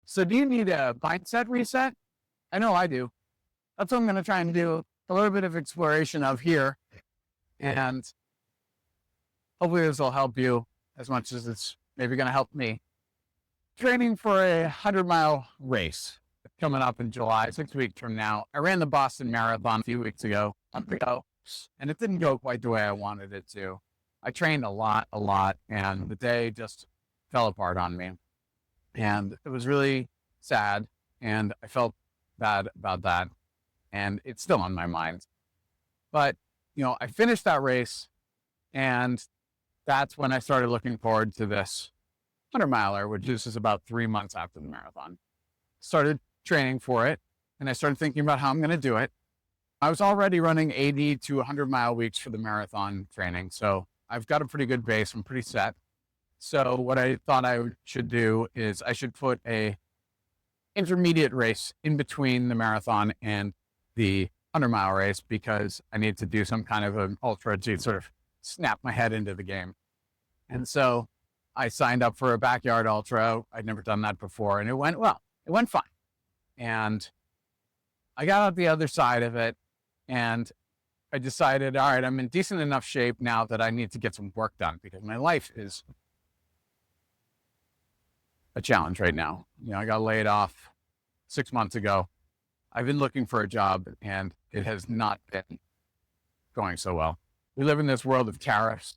So do you need a mindset reset? I know I do. That's what I'm going to try and do a little bit of exploration of here. And hopefully this will help you as much as it's maybe going to help me. Training for a 100-mile race coming up in July, 6 weeks from now. I ran the Boston Marathon a few weeks ago, and it didn't go quite the way I wanted it to. I trained a lot, and the day just fell apart on me. And it was really sad, and I felt bad about that, and it's still on my mind. But, I finished that race, and that's when I started looking forward to this 100-miler, which is about 3 months after the marathon. Started training for it, and I started thinking about how I'm going to do it. I was already running 80 to 100-mile weeks for the marathon training, so I've got a pretty good base. I'm pretty set. So what I thought I should do is I should put a intermediate race in between the marathon and the 100-mile race, because I need to do some kind of an ultra to sort of snap my head into the game. And so I signed up for a backyard ultra. I'd never done that before, and it went well. It went fine. And I got out the other side of it, and I decided, all right, I'm in decent enough shape now that I need to get some work done, because my life is a challenge right now. I got laid off 6 months ago. I've been looking for a job, and it has not been going so well. We live in this world of tariff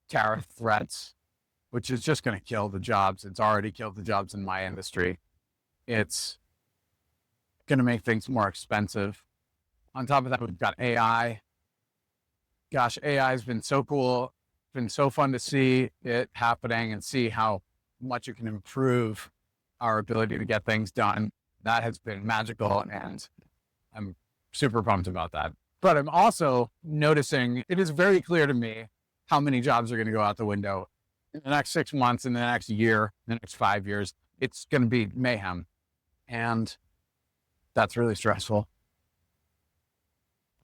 threats, which is just going to kill the jobs. It's already killed the jobs in my industry. It's going to make things more expensive. On top of that, we've got AI. Gosh, AI has been so cool. It's been so fun to see it happening and see how much it can improve our ability to get things done. That has been magical, and I'm super pumped about that. But I'm also noticing it is very clear to me how many jobs are going to go out the window in the next 6 months, in the next year, in the next 5 years. It's going to be mayhem. And that's really stressful.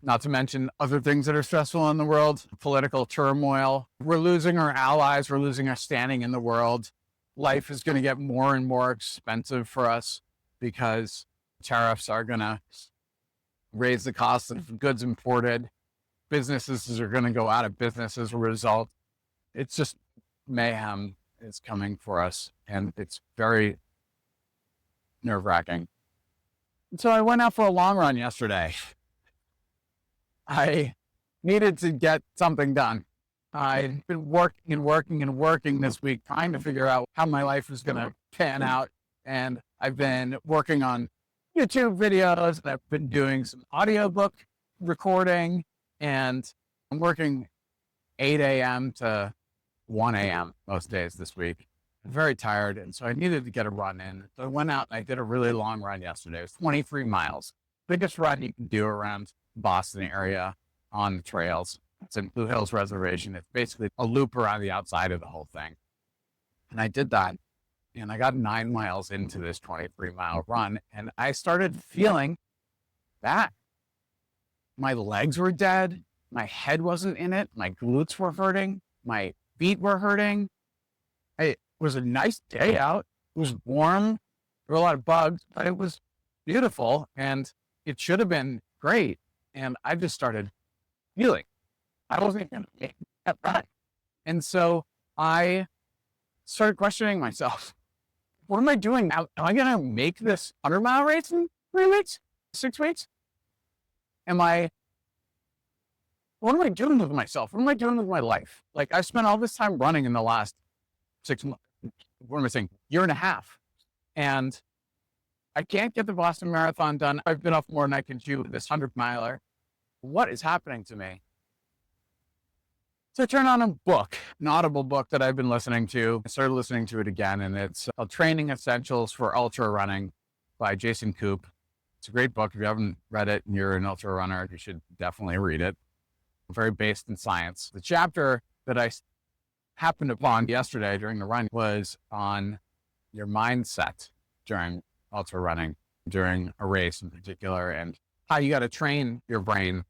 Not to mention other things that are stressful in the world, political turmoil. We're losing our allies. We're losing our standing in the world. Life is going to get more and more expensive for us, because tariffs are going to raise the cost of goods imported. Businesses are going to go out of business as a result. It's just mayhem is coming for us, and it's very nerve-wracking. So I went out for a long run yesterday. I needed to get something done. I've been working this week, trying to figure out how my life is going to pan out. And I've been working on YouTube videos, and I've been doing some audiobook recording, and I'm working 8 a.m. to 1 a.m. most days this week. I'm very tired, and so I needed to get a run in. So I went out and I did a really long run yesterday. It was 23 miles. Biggest run you can do around Boston area on the trails. It's in Blue Hills Reservation. It's basically a loop around the outside of the whole thing. And I did that, and I got 9 miles into this 23-mile run, and I started feeling bad. My legs were dead. My head wasn't in it. My glutes were hurting. My feet were hurting. It was a nice day out. It was warm. There were a lot of bugs, but it was beautiful, and it should have been great. And I just started feeling I wasn't going to make that run. And so I started questioning myself. What am I doing now? Am I going to make this 100-mile race in 3 weeks, 6 weeks? What am I doing with myself? What am I doing with my life? Like, I spent all this time running in the last 6 months. What am I saying? Year and a half. And I can't get the Boston Marathon done. I've been off more than I can chew with this 100-miler. What is happening to me? So I turned on a book, an Audible book that I've been listening to. I started listening to it again, and it's called Training Essentials for Ultra Running by Jason Koop. It's a great book. If you haven't read it and you're an ultra runner, you should definitely read it. Very based in science. The chapter that I happened upon yesterday during the run was on your mindset during ultra running, during a race in particular, and how you got to train your brain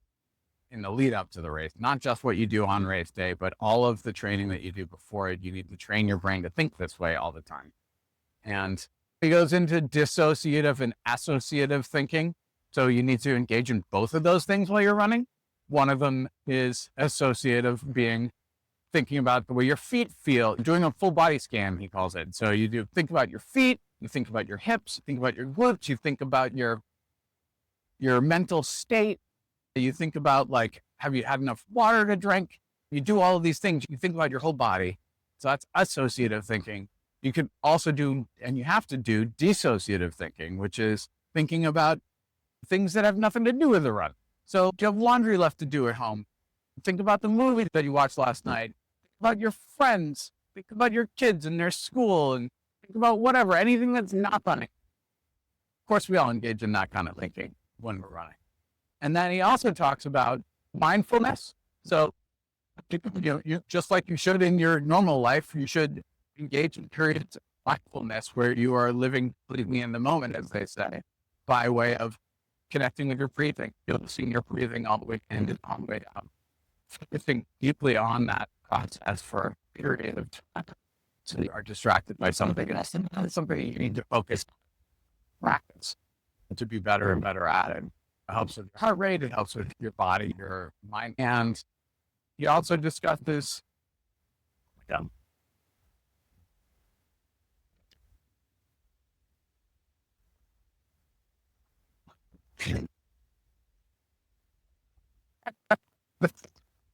in the lead up to the race. Not just what you do on race day, but all of the training that you do before it. You need to train your brain to think this way all the time. And It goes into dissociative and associative thinking. So you need to engage in both of those things while you're running. One of them is associative, being thinking about the way your feet feel, doing a full body scan, he calls it. So you do think about your feet, you think about your hips, you think about your glutes, you think about your mental state, you think about like, have you had enough water to drink? You do all of these things. You think about your whole body. So that's associative thinking. You could also do, and you have to do, dissociative thinking, which is thinking about things that have nothing to do with the run. So if you have laundry left to do at home, think about the movie that you watched last night, think about your friends, think about your kids and their school, and think about whatever, anything that's not running. Of course, we all engage in that kind of thinking when we're running. And then he also talks about mindfulness. So, you just like you should in your normal life, you should engage in periods of mindfulness where you are living completely in the moment, as they say, by way of connecting with your breathing, seeing your breathing all the way in and all the way out, focusing deeply on that process for a period of time. So you are distracted by something, and that's something you need to focus on, practice to be better and better at it. It helps with your heart rate, it helps with your body, your mind. And he also discussed this.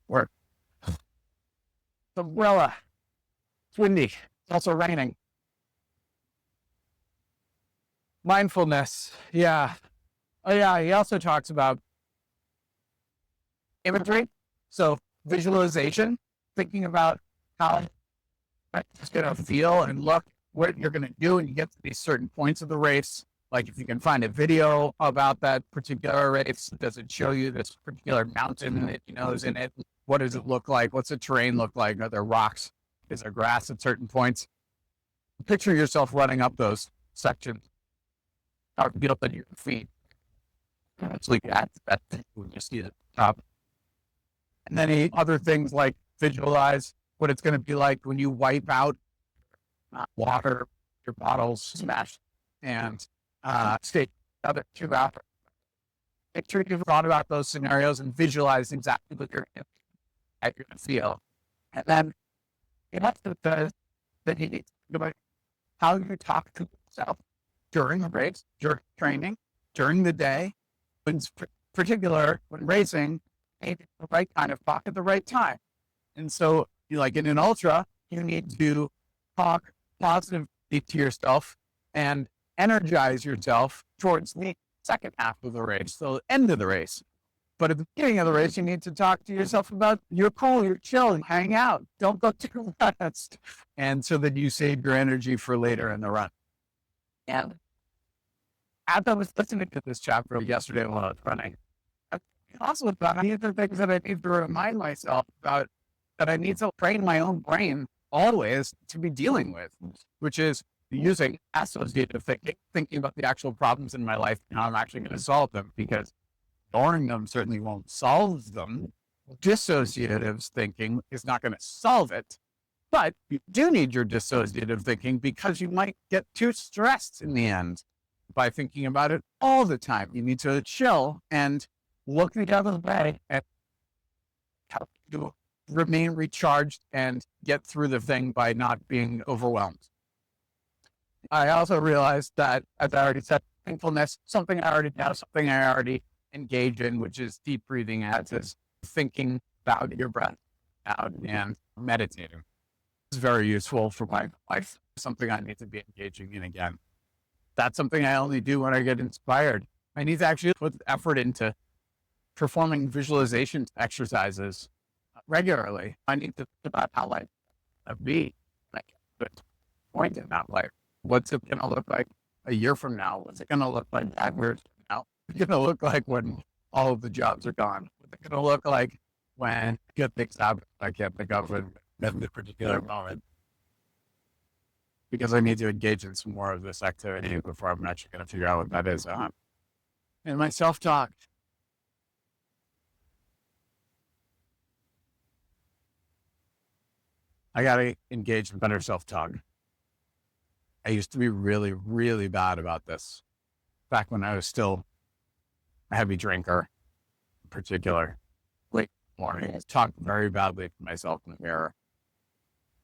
Work. The umbrella. It's windy. It's also raining. Mindfulness. Yeah. Oh, yeah. He also talks about imagery. So visualization, thinking about how it's going to feel and look, what you're going to do. And you get to these certain points of the race. Like if you can find a video about that particular race, does it show you this particular mountain that is in it? What does it look like? What's the terrain look like? Are there rocks? Is there grass at certain points? Picture yourself running up those sections. How it feels on your feet. Actually, that thing when you see the top. And then other things like visualize what it's going to be like when you wipe out water, your bottles smashed, and stay another 2 hours. Make sure you've thought about those scenarios and visualize exactly what you're going to feel. And then it also says that you need to think about how you talk to yourself during the race, during training, during the day. In particular, when racing, you need the right kind of talk at the right time. And so, like in an ultra, you need to talk positively to yourself and energize yourself towards the second half of the race, so end of the race. But at the beginning of the race, you need to talk to yourself about you're cool, you're chill, and hang out. Don't go too fast. And so that you save your energy for later in the run. And as I was listening to this chapter yesterday while I was running, I also thought these are things that I need to remind myself about, that I need to train my own brain always to be dealing with, which is using associative thinking, thinking about the actual problems in my life and how I'm actually going to solve them, because ignoring them certainly won't solve them. Dissociative thinking is not going to solve it, but you do need your dissociative thinking because you might get too stressed in the end by thinking about it all the time. You need to chill and look the other way and help you remain recharged and get through the thing by not being overwhelmed. I also realized that, as I already said, mindfulness, something I already know, something I already engage in, which is deep breathing, as is thinking about your breath out and meditating. It's very useful for my life, something I need to be engaging in again. That's something I only do when I get inspired. I need to actually put effort into performing visualization exercises regularly. I need to think about how life will be, like a good point in that life. What's it going to look like a year from now? What's it going to look like 5 years from now? What's it going to look like when all of the jobs are gone? What's it going to look like when good things happen I can't think of in this particular moment? Because I need to engage in some more of this activity before I'm actually going to figure out what that is. And my self-talk. I got to engage in better self-talk. I used to be really, really bad about this back when I was still a heavy drinker, in particular. Late morning, I talked very badly to myself in the mirror.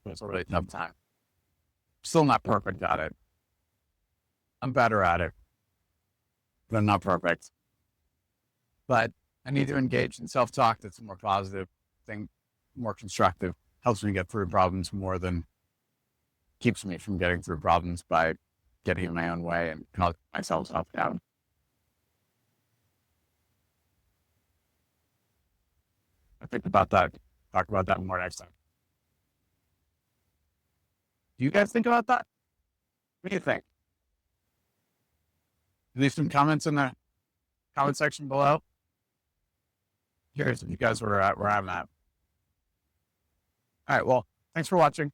It was a really tough time. Still not perfect at it. I'm better at it, but I'm not perfect. But I need to engage in self-talk that's a more positive thing, more constructive, helps me get through problems more than keeps me from getting through problems by getting in my own way and causing myself self-doubt. I think about that. Talk about that more next time. Do you guys think about that? What do you think? Leave some comments in the comment section below. Curious if you guys were at where I'm at. All right. Well, thanks for watching.